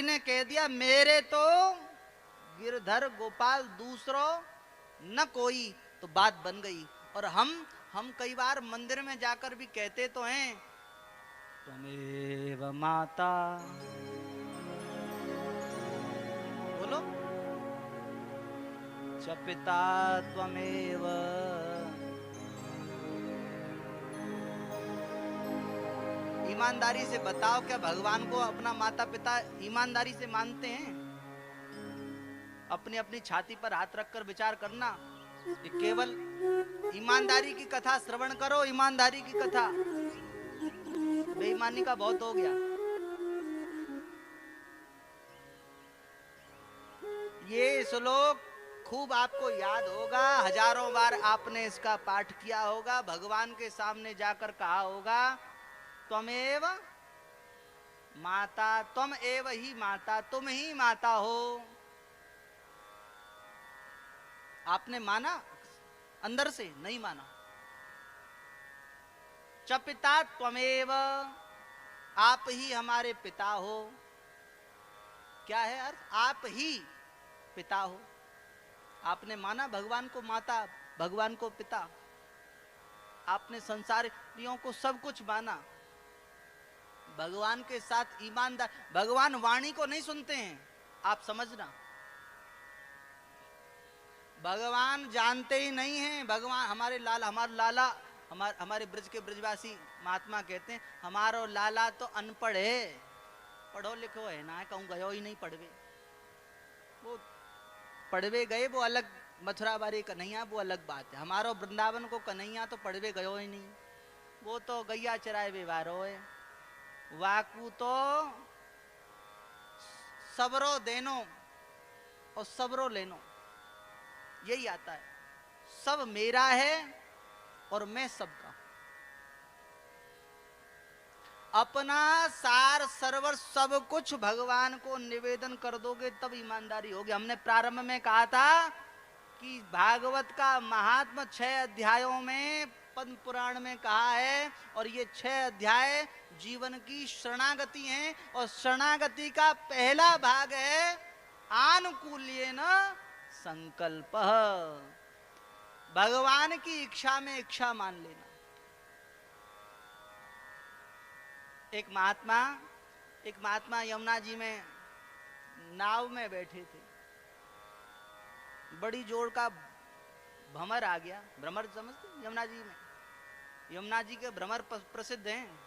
ने कह दिया मेरे तो गिरधर गोपाल दूसरो न कोई, तो बात बन गई। और हम कई बार मंदिर में जाकर भी कहते तो हैं त्वमेव माता, बोलो, च पिता त्वमेव। ईमानदारी से बताओ, क्या भगवान को अपना माता पिता ईमानदारी से मानते हैं? अपनी अपनी छाती पर हाथ रखकर विचार करना। ये केवल ईमानदारी की कथा श्रवण करो, ईमानदारी की कथा। बेईमानी का बहुत हो गया। ये श्लोक खूब आपको याद होगा, हजारों बार आपने इसका पाठ किया होगा, भगवान के सामने जाकर कहा होगा त्वमेव माता, तुम एव ही माता, तुम ही माता हो। आपने माना? अंदर से नहीं माना। च पिता त्वमेव, आप ही हमारे पिता हो। क्या है अर्थ? आप ही पिता हो। आपने माना भगवान को माता, भगवान को पिता। आपने संसारियों को सब कुछ माना। भगवान के साथ ईमानदार, भगवान वाणी को नहीं सुनते हैं, आप समझना। भगवान जानते ही नहीं हैं। भगवान हमारे लाला, हमारे ब्रज के ब्रजवासी महात्मा कहते हैं हमारो लाला तो अनपढ़ है, पढ़ो लिखो है ना, कहूँ गयो ही नहीं पढ़वे। वो पढ़वे गए वो अलग, मथुरा बारी कन्हैया वो अलग बात है। हमारो वृंदावन को कन्हैया तो पढ़वे गयो ही नहीं, वो तो गैया चराए व्यवहारो है। वाकू तो सबरो देनो और सबरो लेनो, यही आता है। सब मेरा है और मैं सबका। अपना सार सरवर सब कुछ भगवान को निवेदन कर दोगे तब ईमानदारी होगी। हमने प्रारंभ में कहा था कि भागवत का महात्म 6 अध्यायों में पद्म पुराण में कहा है, और ये 6 अध्याय जीवन की शरणागति हैं। और शरणागति का पहला भाग है आनुकूल्येन संकल्प, भगवान की इच्छा में इच्छा मान लेना। एक महात्मा यमुना जी में नाव में बैठे थे। बड़ी जोर का भ्रमर आ गया। भ्रमर समझते? यमुना जी में, यमुना जी के भ्रमर प्रसिद्ध हैं।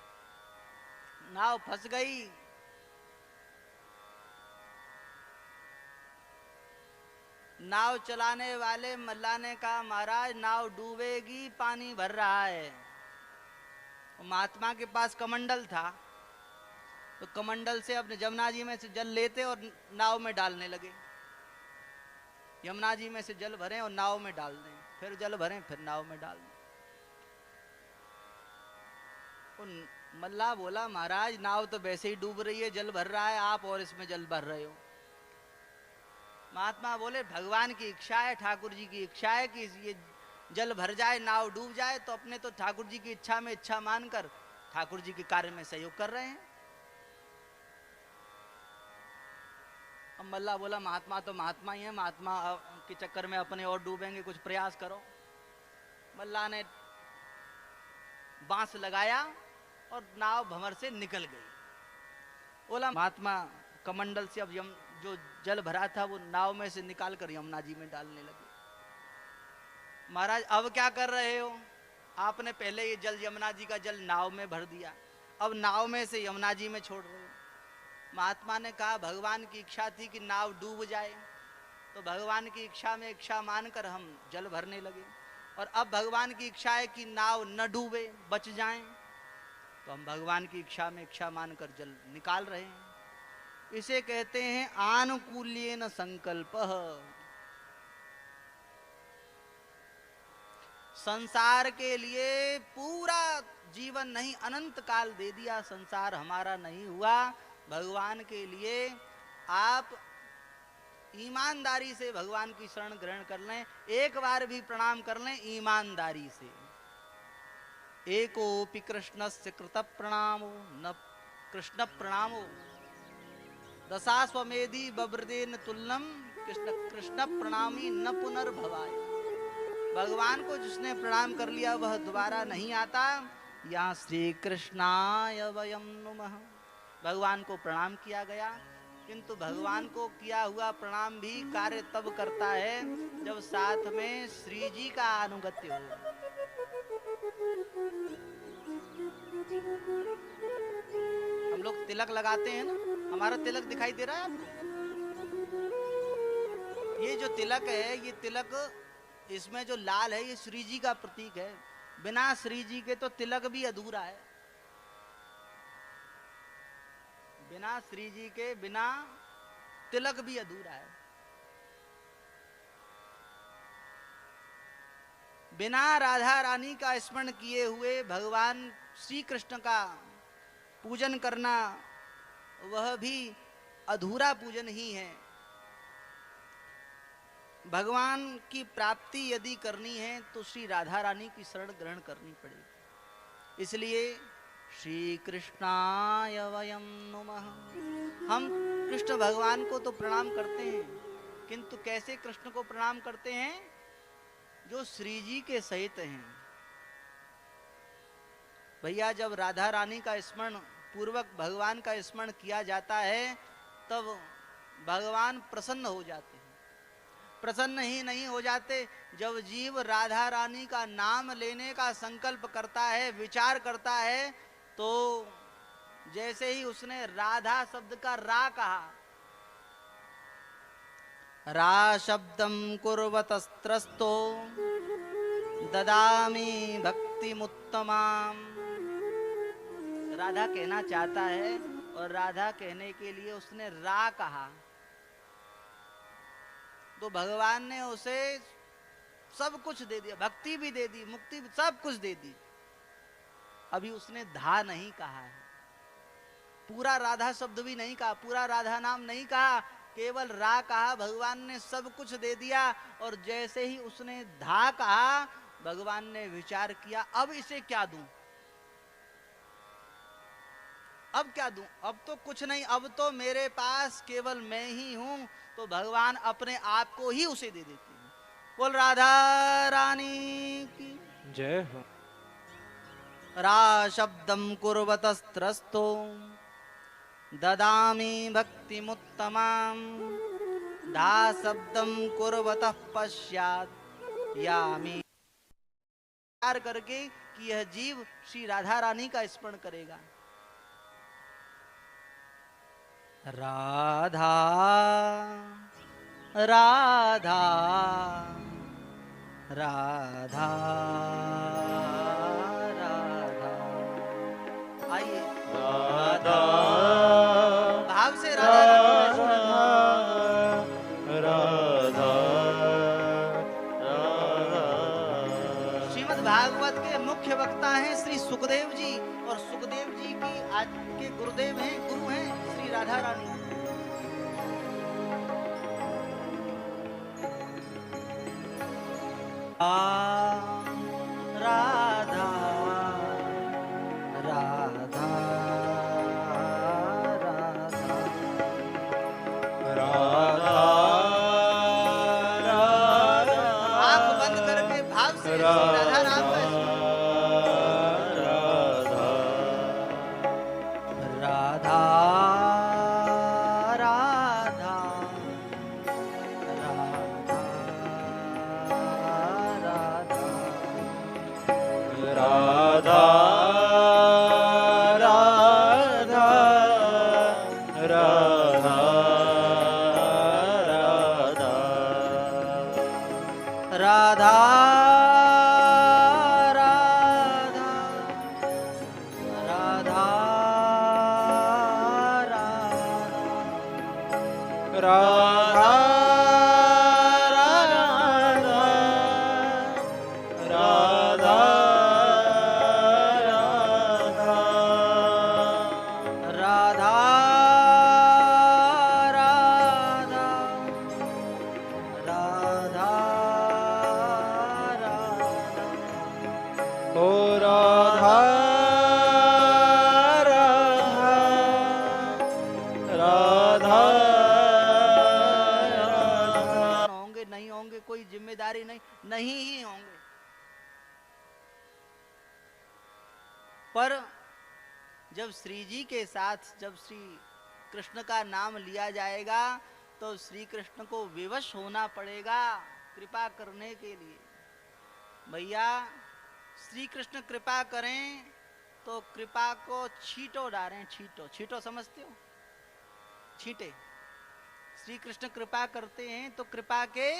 नाव फंस गई। नाव चलाने वाले मल्ला ने कहा महाराज नाव डूबेगी, पानी भर रहा है। महात्मा के पास कमंडल था, तो कमंडल से अपने यमुना जी में से जल लेते और नाव में डालने लगे। यमुना जी में से जल भरें और नाव में डाल दें, फिर जल भरें फिर नाव में डाल दें। मल्ला बोला महाराज नाव तो वैसे ही डूब रही है, जल भर रहा है, आप और इसमें जल भर रहे हो। महात्मा बोले भगवान की इच्छा है, ठाकुर जी की इच्छा है कि ये जल भर जाए, नाव डूब जाए, तो अपने तो ठाकुर जी की इच्छा में इच्छा मानकर ठाकुर जी के कार्य में सहयोग कर रहे हैं। अब मल्ला बोला महात्मा तो महात्मा ही है, महात्मा के चक्कर में अपने और डूबेंगे, कुछ प्रयास करो। मल्ला ने बांस लगाया और नाव भंवर से निकल गई। बोला महात्मा कमंडल से अब जो जल भरा था वो नाव में से निकाल कर यमुना जी में डालने लगे। महाराज अब क्या कर रहे हो? आपने पहले ये जल यमुना जी का जल नाव में भर दिया, अब नाव में से यमुना जी में छोड़ रहे हो। महात्मा ने कहा भगवान की इच्छा थी कि नाव डूब जाए, तो भगवान की इच्छा में इच्छा मानकर हम जल भरने लगे, और अब भगवान की इच्छा है कि नाव न डूबे, बच जाएं, तो हम भगवान की इच्छा में इच्छा मानकर जल निकाल रहे हैं। इसे कहते हैं आनुकूल्येन संकल्प। संसार के लिए पूरा जीवन नहीं, अनंत काल दे दिया, संसार हमारा नहीं हुआ। भगवान के लिए आप ईमानदारी से भगवान की शरण ग्रहण कर लें, एक बार भी प्रणाम कर लें ईमानदारी से। एकोपि कृष्णस्य कृत प्रणामो न कृष्ण प्रणामो, दशाश्वमेधी बब्रदेन तुल्यम कृष्ण कृष्ण प्रणामी न पुनर्भवाय। भगवान को जिसने प्रणाम कर लिया वह दोबारा नहीं आता। यहाँ श्री कृष्णाय वयम नुमः। भगवान को प्रणाम किया गया, किंतु भगवान को किया हुआ प्रणाम भी कार्य तब करता है जब साथ में श्री जी का अनुगत्य हो। हम लोग तिलक लगाते हैं ना, हमारा तिलक दिखाई दे रहा है आपको? ये जो तिलक है, ये तिलक इसमें जो लाल है ये श्री जी का प्रतीक है। बिना श्री जी के तो तिलक भी अधूरा है। बिना श्री जी के बिना तिलक भी अधूरा है। बिना राधा रानी का स्मरण किए हुए भगवान श्री कृष्ण का पूजन करना वह भी अधूरा पूजन ही है। भगवान की प्राप्ति यदि करनी है तो श्री राधा रानी की शरण ग्रहण करनी पड़ेगी। इसलिए श्री कृष्णाय वयम नुमः। हम कृष्ण भगवान को तो प्रणाम करते हैं, किंतु कैसे कृष्ण को प्रणाम करते हैं? जो श्री जी के सहित हैं। भैया जब राधा रानी का स्मरण पूर्वक भगवान का स्मरण किया जाता है तब भगवान प्रसन्न हो जाते हैं। प्रसन्न ही नहीं हो जाते, जब जीव राधा रानी का नाम लेने का संकल्प करता है, विचार करता है, तो जैसे ही उसने राधा शब्द का रा कहा, रा शब्दम कुर्वतस्त्रस्तो ददामि भक्तिमुत्तमाम। राधा कहना चाहता है और राधा कहने के लिए उसने रा कहा, तो भगवान ने उसे सब कुछ दे दिया, भक्ति भी दे दी, मुक्ति भी, सब कुछ दे दी। अभी उसने धा नहीं कहा है, पूरा राधा शब्द भी नहीं कहा, पूरा राधा नाम नहीं कहा, केवल रा कहा। भगवान ने सब कुछ दे दिया और जैसे ही उसने धा कहा भगवान ने विचार किया, अब इसे क्या दूं, अब क्या दूं, अब तो कुछ नहीं, अब तो मेरे पास केवल मैं ही हूं। तो भगवान अपने आप को ही उसे दे देते हैं। बोल राधा रानी की जय हो। रा शब्दम कुर्वतस्त्रस्तो ददामि भक्तिमुत्तमाम। धा शब्दम कुर्वतः पश्चात् यामि। विचार करके कि यह जीव श्री राधा रानी का स्मरण करेगा। राधा राधा राधा राधा। आइए राधा भाव से राधा राधा राधा। श्रीमद् भागवत के मुख्य वक्ता हैं श्री सुखदेव जी, और सुखदेव जी की आज के गुरुदेव हैं, गुरु हैं श्री राधा रानी। राधा राधा राधा राधा। आंख बंद करके भाव से राधा नाम का राधा राधा राधा राधा राधा राधा राधा राधा राधा प्यारी नहीं ही होंगे। पर जब श्री जी के साथ जब श्री कृष्ण का नाम लिया जाएगा तो श्री कृष्ण को विवश होना पड़ेगा कृपा करने के लिए। भैया श्री कृष्ण कृपा करें तो कृपा को छींटो डालें। छींटो समझते हो? छींटे। श्री कृष्ण कृपा करते हैं तो कृपा के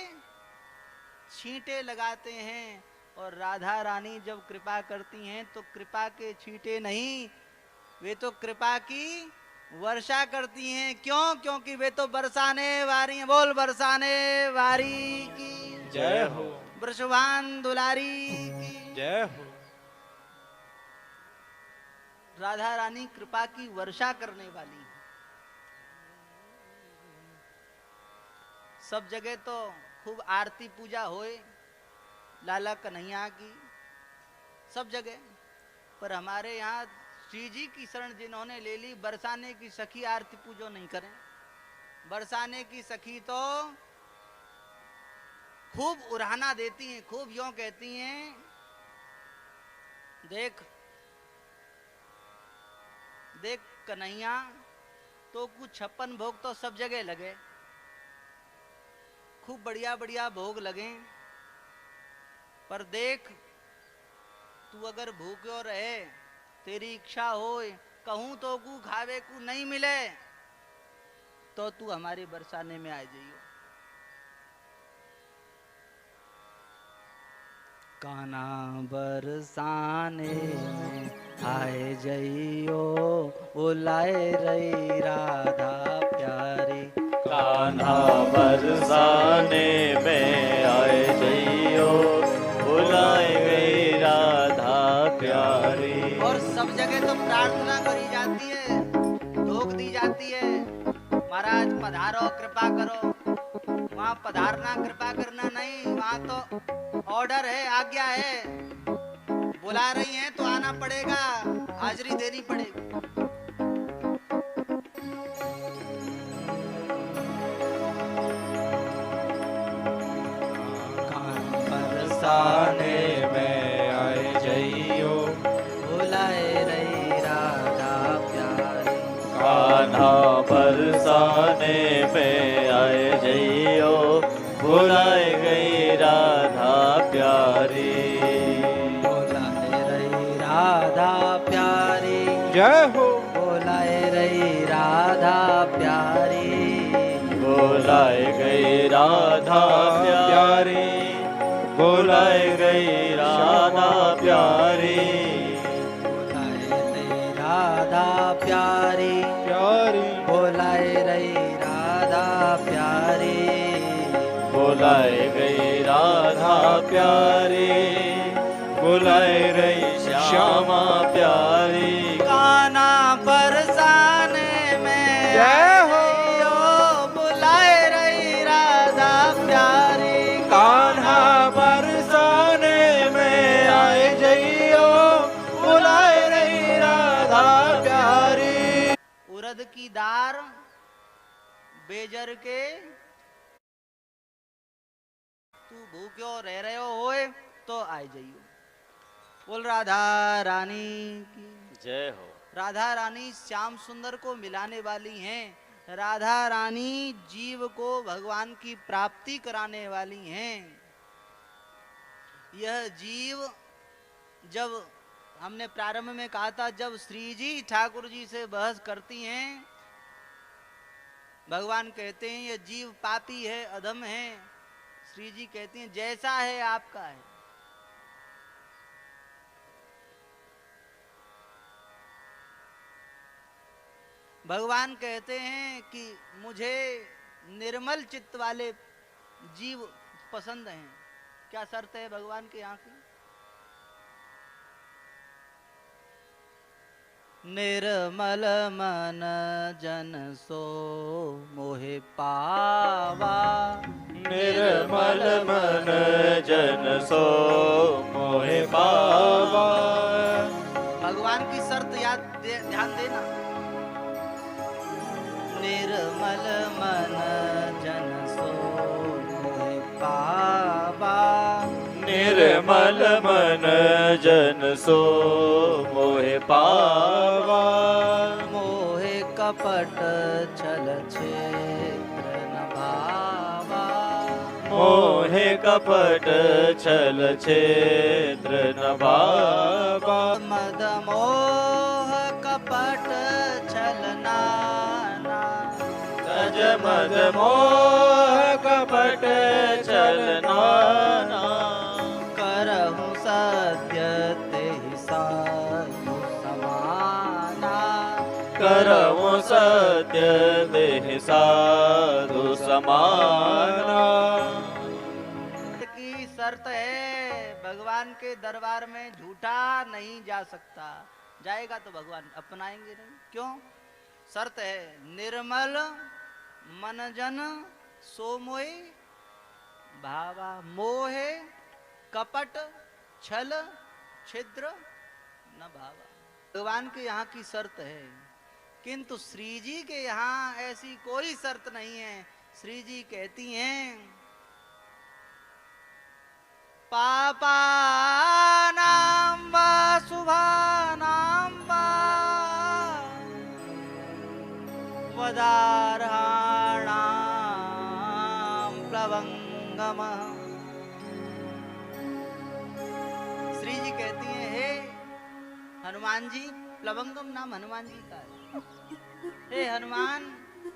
छींटे लगाते हैं, और राधा रानी जब कृपा करती हैं तो कृपा के छींटे नहीं, वे तो कृपा की वर्षा करती हैं। क्यों? क्योंकि वे तो बरसाने वारी हैं। बोल बरसाने वारी की जय हो। वृषभान दुलारी की जय हो। राधा रानी कृपा की वर्षा करने वाली है। सब जगह तो खूब आरती पूजा होए लाला कन्हैया की, सब जगह, पर हमारे यहाँ श्री जी की शरण जिन्होंने ले ली, बरसाने की सखी आरती पूजो नहीं करें। बरसाने की सखी तो खूब उड़ाना देती हैं, खूब यूं कहती हैं, देख देख कन्हैया तो कुछ 56 भोग तो सब जगह लगे, खूब बढ़िया बढ़िया भोग लगे, पर देख तू अगर भूख्यो रहे, तेरी इच्छा होए, कहूं तो कू खावे कू नहीं मिले, तो तू हमारे बरसाने में आ जाइयो। काना बरसाने में आए जइयो, बुलाए रही राधा प्यारी। कान्हा बरसाने में आए जइयो, बुलाए गई राधा प्यारी। और सब जगह तो प्रार्थना करी जाती है, ढोक दी जाती है, महाराज पधारो कृपा करो। वहाँ पधारना कृपा करना नहीं, वहाँ तो ऑर्डर है, आज्ञा है, बुला रही हैं तो आना पड़ेगा, हाजिरी देनी पड़ेगी। बरसाने में आए जइयो, बुलाए रही राधा प्यारी। कान्हा बरसाने में आए जइयो, बुलाए गई राधा प्यारी। बुलाए रही राधा प्यारी। जय हो। बुलाए रही राधा प्यारी। बुलाए गई राधा प्यारी, बुलाए गई राधा प्यारी। बुलाए रही राधा प्यारी। प्यारी बुलाए रही राधा प्यारी। बुलाए गई राधा प्यारी, बुलाए गई श्यामा प्यारी। काना बरसाने में जय हो। बुलाए रही राधा प्यारी। कान्हा बरसाने में आए जइयो, बुलाए रही राधा प्यारी। उरद की दार बेजर के तू भूख्यो रह रहे होए तो आए जाइयो। बोल राधा रानी की जय हो। राधा रानी श्याम सुंदर को मिलाने वाली हैं। राधा रानी जीव को भगवान की प्राप्ति कराने वाली हैं। यह जीव, जब हमने प्रारंभ में कहा था, जब श्री जी ठाकुर जी से बहस करती हैं, भगवान कहते हैं यह जीव पापी है, अधम है। श्री जी कहती हैं जैसा है आपका है। भगवान कहते हैं कि मुझे निर्मल चित्त वाले जीव पसंद हैं। क्या शर्त है भगवान के यहाँ की? निर्मल मन जन सो मोहे पावा। निर्मल मन जन सो मोहे पावा। भगवान की शर्त ध्यान देना। निर्मल मन जन सो मोहे पावा। निर्मल मन जन सो मोहे पावा। मोहे कपट छल छेत्र न भावा। मोहे कपट छल छेत्र न भावा। मद मोह कपट छल नाना। तज मद मोह कपट छल नाना। करहु सत्य तेहि साधु समाना। करहु सत्य देहि साधु समाना। की शर्त है, भगवान के दरबार में झूठा नहीं जा सकता। जाएगा तो भगवान अपनाएंगे नहीं। क्यों? शर्त है, निर्मल मन जन सो मोहि भावा। मोहे कपट छल छिद्र न भावा। भगवान के यहाँ की शर्त है, किंतु श्री जी के यहाँ ऐसी कोई शर्त नहीं है। श्री जी कहती हैं, पापानां वा शुभानां वा वदार्हाणां प्लवंगमः। श्री जी कहती हैं, हे हनुमान जी, प्लवंगम नाम हनुमान जी का है। हे हनुमान,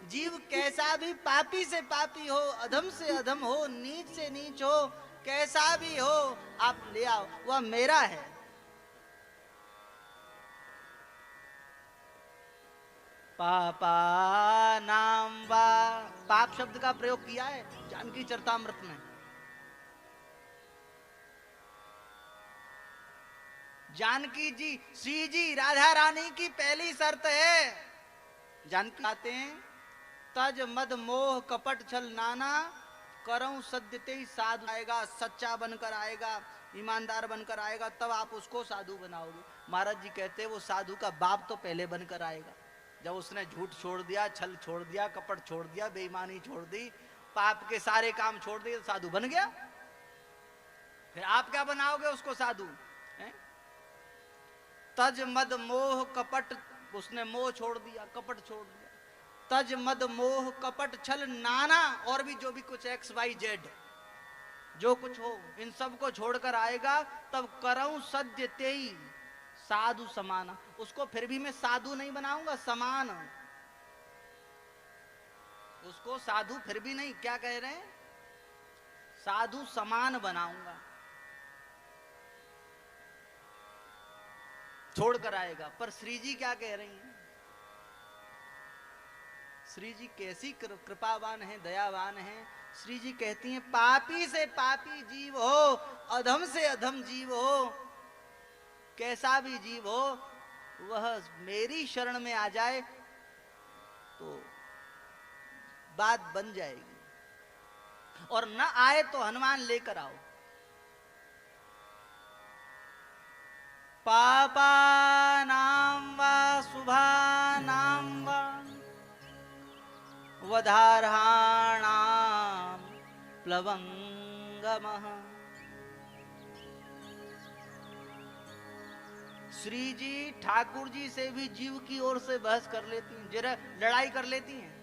जीव कैसा भी पापी से पापी हो, अधम से अधम हो, नीच से नीच हो, कैसा भी हो, आप ले आओ, वह मेरा है। पापा नाम वा, पाप शब्द का प्रयोग किया है जानकी चरितामृत में। जानकी जी, श्री जी, राधा रानी की पहली शर्त है। जानकी आते हैं, तज मद मोह कपट छल नाना। करऊं सद्यते ही साधु आएगा, सच्चा बनकर आएगा, ईमानदार बनकर आएगा, तब आप उसको साधु बनाओगे। महाराज जी कहते हैं, वो साधु का बाप तो पहले बनकर आएगा। जब उसने झूठ छोड़ दिया, छल छोड़ दिया, कपट छोड़ दिया, बेईमानी छोड़ दी, पाप के सारे काम छोड़ दिए, साधु बन गया। फिर आप क्या बनाओगे उसको साधु? तज मद मोह कपट, उसने मोह छोड़ दिया, कपट छोड़ दिया। तज मद मोह कपट छल नाना, और भी जो भी कुछ XYZ जो कुछ हो, इन सब को छोड़कर आएगा, तब करऊं सद्य तेई साधु समाना। उसको फिर भी मैं साधु नहीं बनाऊंगा, समान। उसको साधु फिर भी नहीं, क्या कह रहे हैं, साधु समान बनाऊंगा। छोड़कर आएगा। पर श्री जी क्या कह रही हैं? श्री जी कैसी कृपावान है, दयावान है। श्री जी कहती हैं, पापी से पापी जीव हो, अधम से अधम जीव हो, कैसा भी जीव हो, वह मेरी शरण में आ जाए तो बात बन जाएगी, और न आए तो हनुमान लेकर आओ। पापानां वा शुभानां वा वधार्हाणां प्लवंगमः। श्री जी ठाकुर जी से भी जीव की ओर से बहस कर लेती हैं, जरा लड़ाई कर लेती हैं।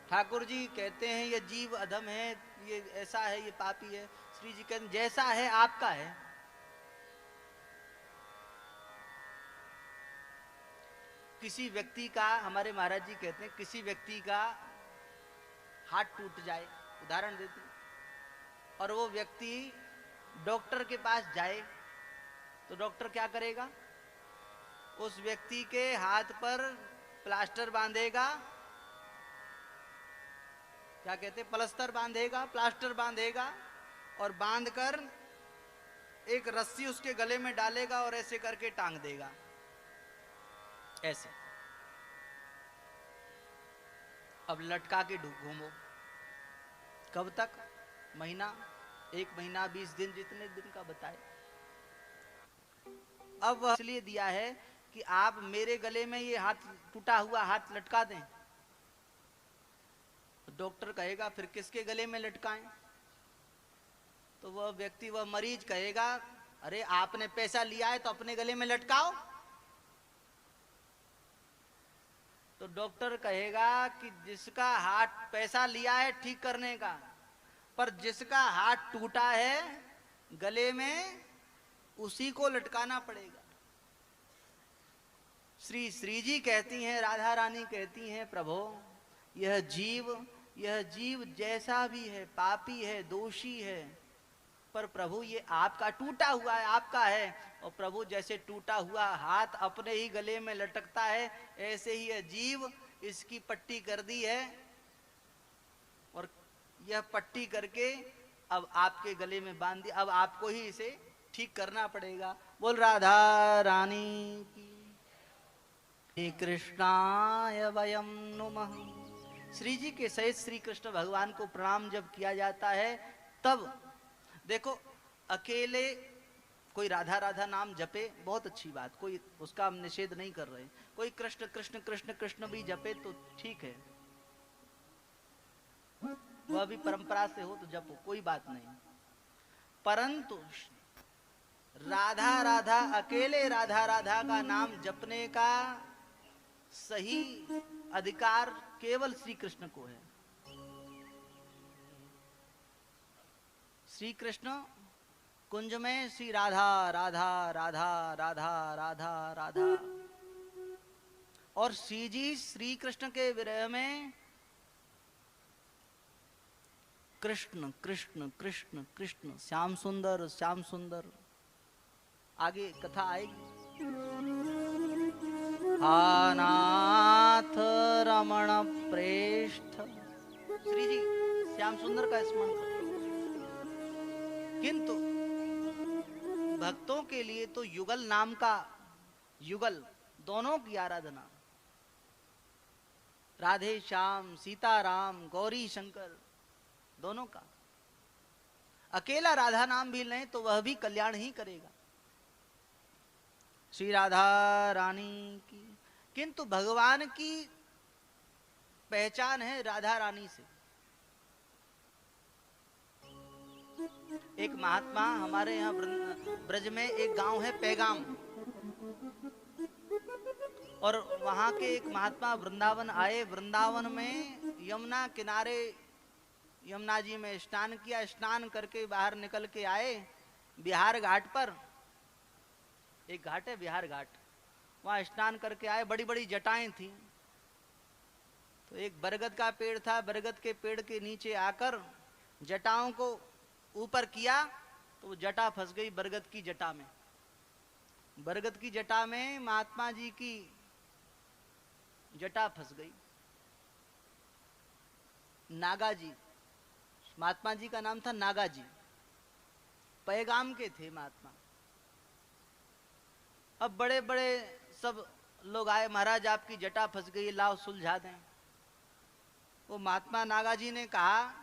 ठाकुर जी कहते हैं, ये जीव अधम है, ये ऐसा है, ये पापी है। श्री जी कहते हैं, जैसा है आपका है। किसी व्यक्ति का, हमारे महाराज जी कहते हैं, किसी व्यक्ति का हाथ टूट जाए, उदाहरण देते हैं, और वो व्यक्ति डॉक्टर के पास जाए, तो डॉक्टर क्या करेगा? उस व्यक्ति के हाथ पर प्लास्टर बांधेगा, क्या कहते हैं, प्लास्टर बांधेगा, प्लास्टर बांधेगा, और बांधकर एक रस्सी उसके गले में डालेगा और ऐसे करके टांग देगा, ऐसे। अब लटका के घूमो, कब तक? महीना, 1 महीना, 20 दिन, जितने दिन का बताए। अब वह इसलिए दिया है कि आप मेरे गले में ये हाथ, टूटा हुआ हाथ लटका दें। डॉक्टर कहेगा फिर किसके गले में लटकाएं? तो वह व्यक्ति, वह मरीज कहेगा, अरे आपने पैसा लिया है तो अपने गले में लटकाओ। तो डॉक्टर कहेगा कि जिसका हाथ पैसा लिया है ठीक करने का, पर जिसका हाथ टूटा है गले में, उसी को लटकाना पड़ेगा। श्री जी कहती हैं, राधा रानी कहती हैं, प्रभु यह जीव जैसा भी है, पापी है, दोषी है, पर प्रभु ये आपका टूटा हुआ है, आपका है। और प्रभु जैसे टूटा हुआ हाथ अपने ही गले में लटकता है, ऐसे ही यह जीव, इसकी पट्टी कर दी है और यह पट्टी करके अब आपके गले में बांध दी। अब आपको ही इसे ठीक करना पड़ेगा। बोल राधा रानी की। श्री कृष्णाय वयम नुमः। श्री जी के सहित श्री कृष्ण भगवान को प्रणाम जब किया जाता है, तब देखो अकेले कोई राधा राधा नाम जपे, बहुत अच्छी बात, कोई उसका हम निषेध नहीं कर रहे। कोई कृष्ण कृष्ण कृष्ण कृष्ण भी जपे तो ठीक है, वह भी परंपरा से हो तो जपो, कोई बात नहीं। परंतु राधा राधा, अकेले राधा राधा का नाम जपने का सही अधिकार केवल श्री कृष्ण को है। श्री कृष्ण कुंज में श्री राधा राधा राधा राधा राधा राधा, और श्री जी श्री कृष्ण के विरह में कृष्ण कृष्ण कृष्ण कृष्ण, श्याम सुंदर श्याम सुंदर। आगे कथा आएगी। नाथ रमण प्रेष्ठ, श्री जी श्याम सुंदर का स्मरण करते। किंतु भक्तों के लिए तो युगल नाम का, युगल दोनों की आराधना, राधे श्याम, सीताराम, गौरी शंकर, दोनों का। अकेला राधा नाम भी लें तो वह भी कल्याण ही करेगा। श्री राधा रानी की। किंतु भगवान की पहचान है राधा रानी से। एक महात्मा, हमारे यहाँ ब्रज में एक गांव है पैगाम, और वहां के एक महात्मा वृंदावन आए। वृंदावन में यमुना किनारे यमुना जी में स्नान किया, स्नान करके बाहर निकल के आए बिहार घाट पर। एक घाट है बिहार घाट, वहां स्नान करके आए। बड़ी बड़ी जटाएं थी। तो एक बरगद का पेड़ था, बरगद के पेड़ के नीचे आकर जटाओं को ऊपर किया तो वो जटा फंस गई बरगद की जटा में। बरगद की जटा में महात्मा जी की जटा फंस गई। नागा जी, महात्मा जी का नाम था नागा जी, पैगाम के थे महात्मा। अब बड़े बड़े सब लोग आए, महाराज आपकी जटा फंस गई, लाओ सुलझा दें। वो महात्मा नागा जी ने कहा,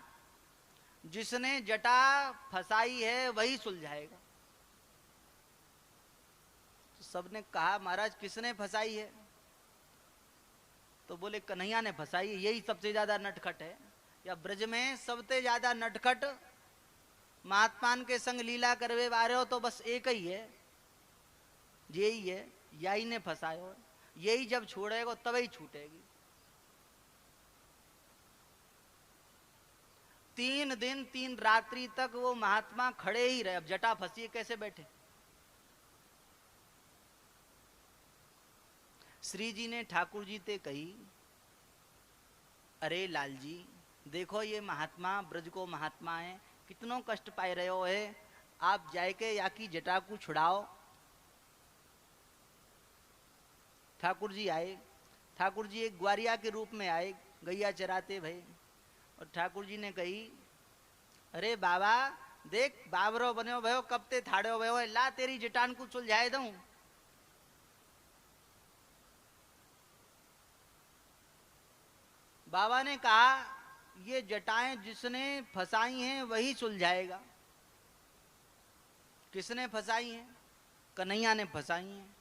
जिसने जटा फंसाई है वही सुलझाएगा। तो सबने कहा, महाराज किसने फंसाई है? तो बोले कन्हैया ने फंसाई है, यही सबसे ज्यादा नटखट है। या ब्रज में सबसे ज्यादा नटखट महात्मान के संग लीला करवे वाले हो तो बस एक ही है, यही है, यही ने फंसायो। यही जब छोड़ेगा तभी छूटेगी। 3 दिन 3 रात्रि तक वो महात्मा खड़े ही रहे। अब जटा फंसी कैसे बैठे? श्री जी ने ठाकुर जी से कही, अरे लाल जी देखो ये महात्मा ब्रज को महात्मा है, कितनों कष्ट पाए रहे हो है, आप जाके या की जटा को छुड़ाओ। ठाकुर जी आए। ठाकुर जी एक ग्वारिया के रूप में आए, गैया चराते भई। और ठाकुर जी ने कही, अरे बाबा देख बाबरो बनो भयो, कब ते थाड़ो भयो, ला तेरी जटान को सुलझाए दूं। बाबा ने कहा, ये जटाएं जिसने फंसाई हैं वही सुलझाएगा। किसने फंसाई हैं? कन्हैया ने फंसाई हैं।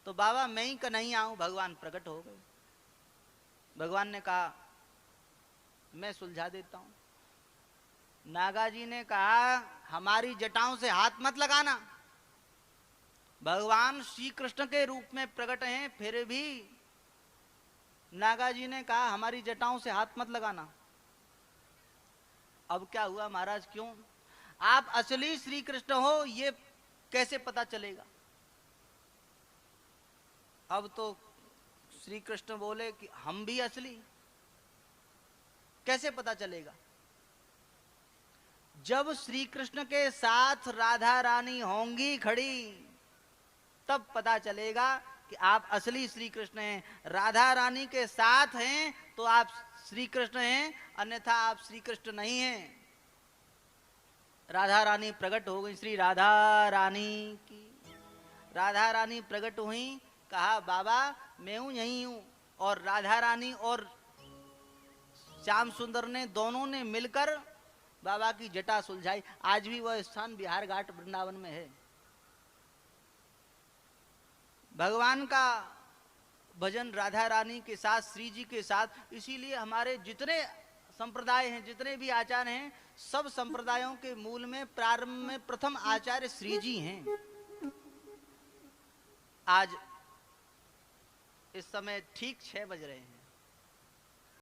तो बाबा मैं ही कन्हैया हूं। भगवान प्रकट हो गए। भगवान ने कहा, मैं सुलझा देता हूं। नागा जी ने कहा हमारी जटाओं से हाथ मत लगाना। भगवान श्री कृष्ण के रूप में प्रकट हैं, फिर भी नागा जी ने कहा हमारी जटाओं से हाथ मत लगाना। अब क्या हुआ महाराज, क्यों? आप असली श्री कृष्ण हो ये कैसे पता चलेगा? अब तो श्री कृष्ण बोले कि हम भी असली, कैसे पता चलेगा? जब श्री कृष्ण के साथ राधा रानी होंगी खड़ी, तब पता चलेगा कि आप असली श्री कृष्ण हैं। राधा रानी के साथ हैं तो आप श्री कृष्ण हैं, अन्यथा आप श्री कृष्ण नहीं हैं। राधा रानी प्रकट हो गई, श्री राधा रानी की। राधा रानी प्रकट हुई, कहा बाबा मैं हूं, यही हूं। और राधा रानी और श्याम सुंदर ने दोनों ने मिलकर बाबा की जटा सुलझाई। आज भी वह स्थान बिहार घाट वृंदावन में है। भगवान का भजन राधा रानी के साथ, श्री जी के साथ। इसीलिए हमारे जितने संप्रदाय हैं, जितने भी आचार्य हैं, सब संप्रदायों के मूल में प्रारंभ में प्रथम आचार्य श्री जी हैं। आज इस समय ठीक 6 बज रहे हैं।